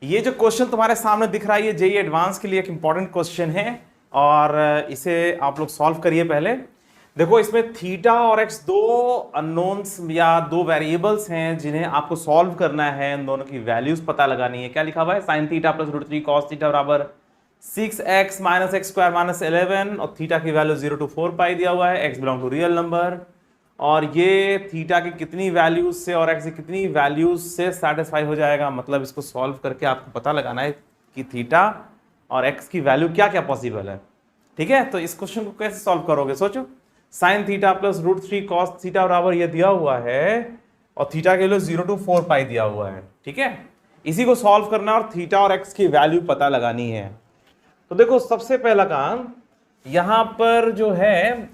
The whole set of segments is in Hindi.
ये जो क्वेश्चन तुम्हारे सामने दिख रहा है ये जेईई एडवांस के लिए एक इंपॉर्टेंट क्वेश्चन है और इसे आप लोग सॉल्व करिए पहले। देखो इसमें थीटा और एक्स दो अननोन्स या दो वेरिएबल्स हैं जिन्हें आपको सॉल्व करना है, इन दोनों की वैल्यूज पता लगानी है। क्या लिखा हुआ है? Sine theta plus root three cos theta बराबर 6x minus x square minus 11 और थीटा की वैल्यू 0 to 4 पाई दिया हुआ है। X belong to real number और ये थीटा की कितनी वैल्यूज से और एक्स की कितनी वैल्यूज से सेटिस्फाई हो जाएगा। मतलब इसको सॉल्व करके आपको पता लगाना है कि थीटा और एक्स की वैल्यू क्या क्या पॉसिबल है। ठीक है, तो इस क्वेश्चन को कैसे सॉल्व करोगे? सोचो, sine theta plus root three cos theta बराबर ये दिया हुआ है और थीटा के लिए 0 to 4 पाई दिया हुआ है। ठीक है, इसी को सॉल्व करना और थीटा और एक्स की वैल्यू पता लगानी है। तो देखो सबसे पहला काम यहां पर जो है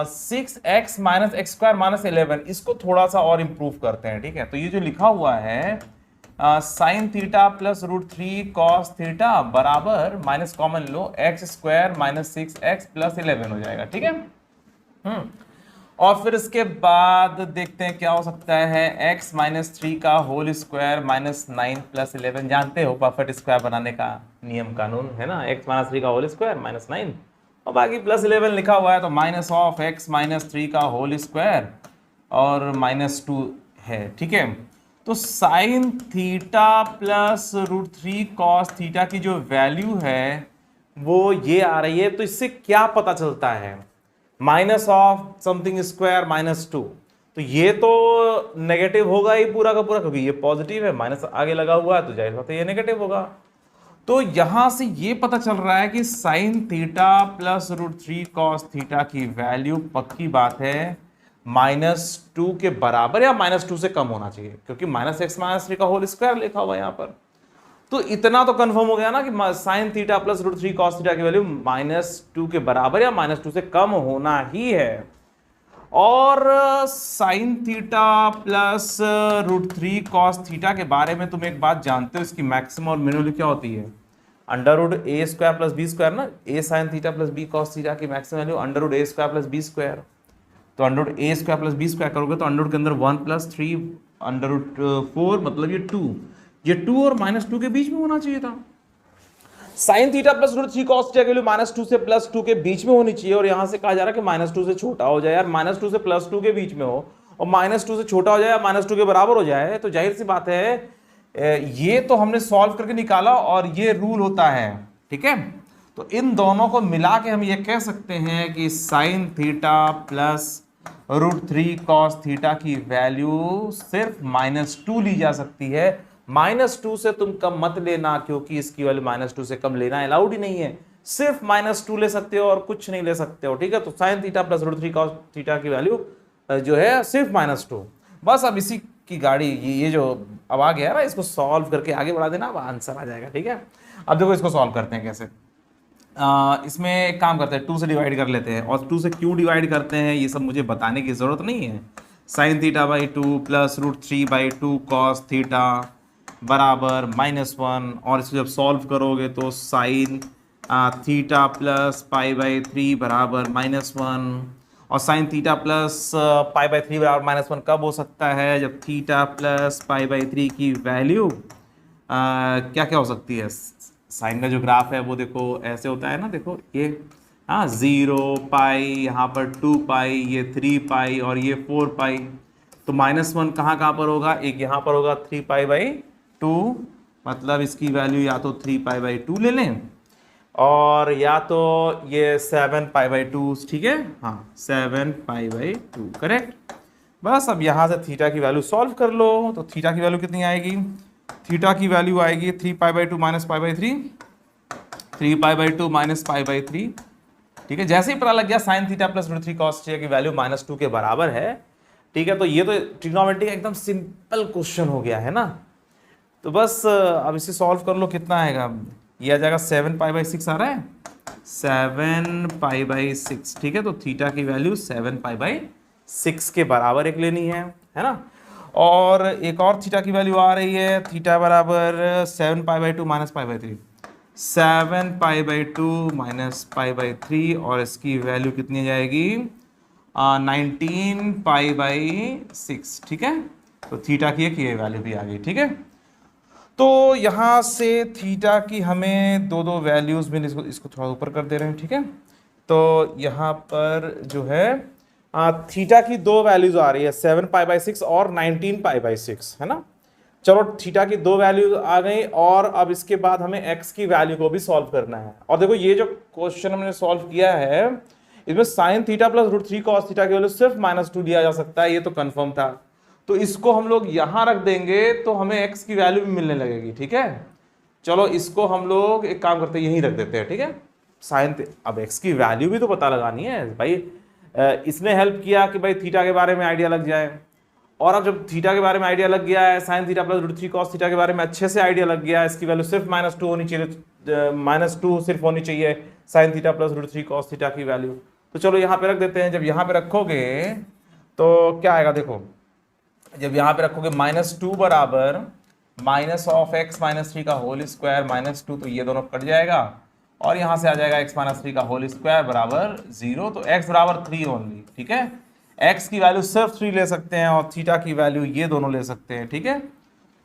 6x minus x square minus 11, इसको थोड़ा सा और इंप्रूव करते हैं। ठीक है, तो ये जो लिखा हुआ है sine theta plus root three cos theta बराबर माइनस कॉमन लो x square minus 6x plus 11 हो जाएगा। ठीक है, और फिर इसके बाद देखते हैं क्या हो सकता है। x माइनस थ्री का होल स्क्वायर माइनस 9 प्लस 11, जानते हो परफेक्ट स्क्वायर बनाने का नियम कानून है ना। x माइनस थ्री का होल स्क्वायर माइनस 9 और बाकी प्लस 11 लिखा हुआ है, तो minus of x minus three का होल स्क्वायर और माइनस 2 है। ठीक है, तो sine theta plus root three cos theta की जो वैल्यू है वो ये आ रही है। तो इससे क्या पता चलता है? Minus of something square minus 2, तो ये तो नेगेटिव होगा ही पूरा का पूरा, क्योंकि ये पॉजिटिव है, माइनस आगे लगा हुआ है तो जाहिर बात है ये नेगेटिव होगा। तो यहां से ये पता चल रहा है कि sine theta plus root three cos theta की वैल्यू पक्की बात है -2 के बराबर या -2 से कम होना चाहिए, क्योंकि माइनस एक्स माइनस थ्री का होल स्क्वायर लिखा हुआ है यहां पर। तो इतना तो कंफर्म हो गया ना कि sine theta plus root three cos theta की वैल्यू -2 के बराबर या -2 से कम होना ही है। और sine theta plus root three cos theta के बारे में तुम एक बात जानते हो, इसकी मैक्सिमम और मिनिमम क्या होती है? Under root a square plus b square ना। A sine theta plus b cos theta की maximum value under root a square plus b square. तो under root a square plus b square करोगे तो अंडर रूट के अंदर 1 प्लस 3 अंडर रूट 4, मतलब ये 2, ये 2 और -2 के बीच में होना चाहिए था। Sine theta plus root three cos theta की वैल्यू -2 से +2 के बीच में होनी चाहिए और यहां से कहा जा रहा है कि -2 से छोटा हो जाए। यार -2 से +2 के बीच में हो और -2 से छोटा हो जाए या -2 के बराबर हो जाए, तो जाहिर सी बात है ये तो हमने सॉल्व करके निकाला और ये रूल होता है। ठीक है, तो इन दोनों को मिला के हम ये कह सकते हैं कि sine theta plus root three cos theta की वैल्यू सिर्फ -2 ली जा सकती है। -2 से तुम कम मत लेना, क्योंकि इसकी वैल्यू -2 से कम लेना अलाउड ही नहीं है। सिर्फ -2 ले सकते हो और कुछ नहीं ले सकते हो। ठीक है, तो sine theta plus root three cos theta की वैल्यू जो है सिर्फ -2। बस अब इसी की गाड़ी ये जो अब आ गया ना, इसको सॉल्व करके आगे बढ़ा देना, अब आंसर आ जाएगा। ठीक है, अब देखो इसको सॉल्व करते हैं कैसे। इसमें एक काम करते हैं, 2 से डिवाइड कर लेते हैं। और 2 से क्यों डिवाइड करते हैं ये सब मुझे बताने की ज़रूरत नहीं है। Sine theta by 2 plus root three by 2 cos theta बराबर -1, और इसको जब सॉल्व करोगे तो sine theta plus pi by 3 बराबर -1, और sine theta plus pi by 3 बराबर -1 कब हो सकता है? जब थीटा प्लस पाई बाई 3 की वैल्यू क्या क्या हो सकती है? साइन का जो ग्राफ है वो देखो ऐसे होता है ना, देखो ये 0 पाई, यहाँ पर 2 पाई, ये 3 पाई और ये 4 पाई। तो -1 कहाँ कहाँ पर होगा? एक यहाँ पर होगा 3 पाई बाई 2, मतलब इसकी वैल्यू या तो 3 पाई बाई 2 ले लें और या तो ये 7 पाई बाई 2। ठीक है, हाँ 7 पाई बाई 2 करेक्ट। बस अब यहाँ से थीटा की वैल्यू सॉल्व कर लो। तो थीटा की वैल्यू कितनी आएगी? थीटा की वैल्यू आएगी 3 pi by 2 minus pi by 3, 3 pi by 2 minus pi by 3। ठीक है, जैसे ही पता लग गया sine theta plus root three cos theta की वैल्यू -2 के बराबर है। ठीक है, तो ये तो ट्रिग्नोमेट्री का एकदम सिंपल क्वेश्चन हो गया है ना। तो बस अब इसे सॉल्व कर लो, कितना आएगा? ये आ जाएगा 7 पाई बाई 6 आ रहा है, 7 पाई बाई 6। ठीक है, तो थीटा की वैल्यू 7 पाई बाई 6 के बराबर एक लेनी है ना। और एक और थीटा की वैल्यू आ रही है, थीटा बराबर 7 पाई by 2 minus pi by 3, 7 pi by 2 minus pi by 3, और इसकी वैल्यू कितनी जाएगी? 19 पाई बाई 6। ठीक है, तो थीटा की एक ये वैल्यू भी आ गई। ठीक है, तो यहाँ से थीटा की हमें दो दो वैल्यूज मिली, इसको थोड़ा ऊपर कर दे रहे हैं, ठीक है। तो यहाँ पर जो है थीटा की दो वैल्यूज आ रही है 7π/6 और 19π/6, है ना। चलो थीटा की दो वैल्यूज आ गई, और अब इसके बाद हमें एक्स की वैल्यू को भी सॉल्व करना है। और देखो ये जो क्वेश्चन हमने सॉल्व किया है, इसमें sign theta plus √3 cos theta की वैल्यू सिर्फ -2 लिया जा सकता है, ये तो कंफर्म था। तो इसको हम लोग यहां रख देंगे तो हमें एक्स की वैल्यू भी मिलने लगेगी, ठीक है। चलो इसको हम लोग एक काम करते हैं, यहीं रख देते हैं, ठीक है। साइन, अब एक्स की वैल्यू भी तो पता लगानी है भाई। इसने हेल्प किया कि भाई थीटा के बारे में आइडिया लग जाए, और अब जब थीटा के बारे में आइडिया लग गया है, sine theta plus √3 cos theta के बारे में अच्छे से आइडिया लग गया है, इसकी वैल्यू सिर्फ -2 होनी चाहिए, -2 सिर्फ होनी चाहिए sign theta plus √3 cos theta की वैल्यू। तो चलो यहाँ पे रख देते हैं। जब यहाँ पे रखोगे तो क्या आएगा, देखो जब यहाँ पे रखोगे -2 बराबर -(x - 3) का होल स्क्वायर -2, तो ये दोनों कट जाएगा, और यहाँ से आ जाएगा x - 3 का होल स्क्वायर बराबर 0। तो x बराबर 3 ओनली, ठीक है। x की वैल्यू सिर्फ 3 ले सकते हैं, और थीटा की वैल्यू ये दोनों ले सकते हैं, ठीक है।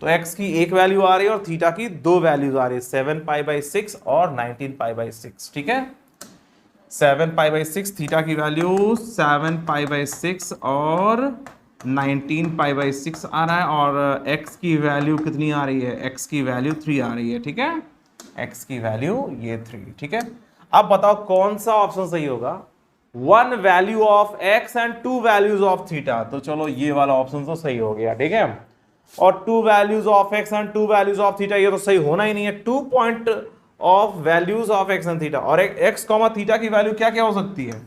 तो x की एक वैल्यू आ रही है और थीटा की दो वैल्यूज आ रही है, 7π/6 और 19π/6, ठीक है। 7π/6 थीटा की वैल्यू 7π/6 और 19π/6 आ रहा है, और x की वैल्यू कितनी आ रही है, x की वैल्यू 3 आ रही है, ठीक है। x की वैल्यू ये 3, ठीक है। अब बताओ कौन सा ऑप्शन सही होगा, 1 value of x and 2 values of theta. तो चलो ये वाला ऑप्शन तो सही हो गया, ठीक है। और 2 values of x and 2 values of theta, ये तो सही होना ही नहीं है। 2 point of values of x and theta, और x, थीटा की वैल्यू क्या क्या हो सकती है,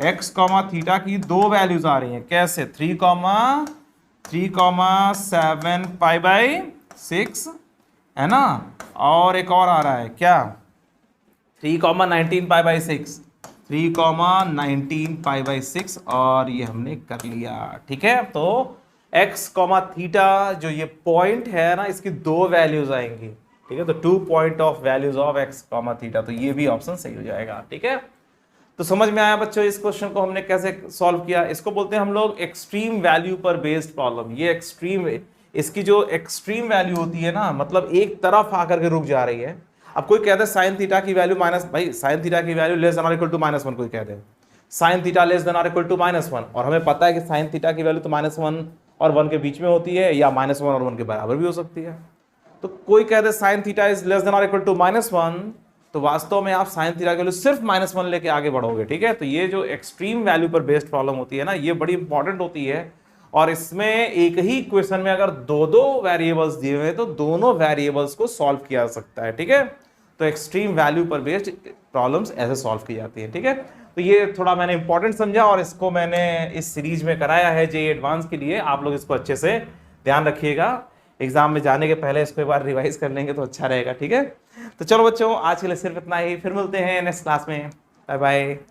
x, थीटा की दो वैल्यूज आ रही हैं, कैसे 3, 7π/6, है ना। और एक और आ रहा है क्या, 3, 19π/6, 3, 19π/6, और ये हमने कर लिया, ठीक है। तो x, थीटा जो ये पॉइंट है ना, इसकी दो वैल्यूज आएंगी, ठीक है। तो 2 point of values of x, theta, तो ये भी ऑप्शन सही हो जाएगा, ठीक है। तो समझ में आया बच्चों इस क्वेश्चन को हमने कैसे सॉल्व किया। इसको बोलते हैं हम लोग एक्सट्रीम वैल्यू पर बेस्ड प्रॉब्लम। ये एक्सट्रीम, इसकी जो एक्सट्रीम वैल्यू होती है ना, मतलब एक तरफ आकर के रुक जा रही है। अब कोई कहता है साइन थीटा की वैल्यू भाई साइन थीटा की वैल्यू लेस देन और इक्वल टू -1, कोई कहते हैं साइन थीटा लेस देन और इक्वल टू -1, और हमें पता है कि साइन थीटा की वैल्यू तो -1 और 1 के बीच में होती है, या -1 और 1 के बराबर भी हो सकती है। तो कोई कहते हैं sine theta is less than और इक्वल टू -1, तो वास्तव में आप साइन थीटा के वैल्यू सिर्फ -1 लेके आगे बढ़ोगे, ठीक है। तो ये जो एक्सट्रीम वैल्यू पर बेस्ड प्रॉब्लम होती है ना, ये बड़ी इंपॉर्टेंट होती है। और इसमें एक ही इक्वेशन में अगर दो वेरिएबल्स दिए हुए हैं तो दोनों वेरिएबल्स को सॉल्व किया जा सकता है, ठीक है। तो एक्सट्रीम वैल्यू पर बेस्ड प्रॉब्लम्स ऐसे सॉल्व की जाती है, ठीक है। तो ये थोड़ा मैंने इंपॉर्टेंट समझा, और इसको मैंने इस सीरीज में कराया है जेईई एडवांस के लिए। आप लोग इसको अच्छे से ध्यान रखिएगा, एग्जाम में जाने के पहले इसको एक बार रिवाइज कर लेंगे तो अच्छा रहेगा, ठीक है। तो चलो बच्चों, आज के लिए सिर्फ इतना ही, फिर मिलते हैं नेक्स्ट क्लास में। Bye bye.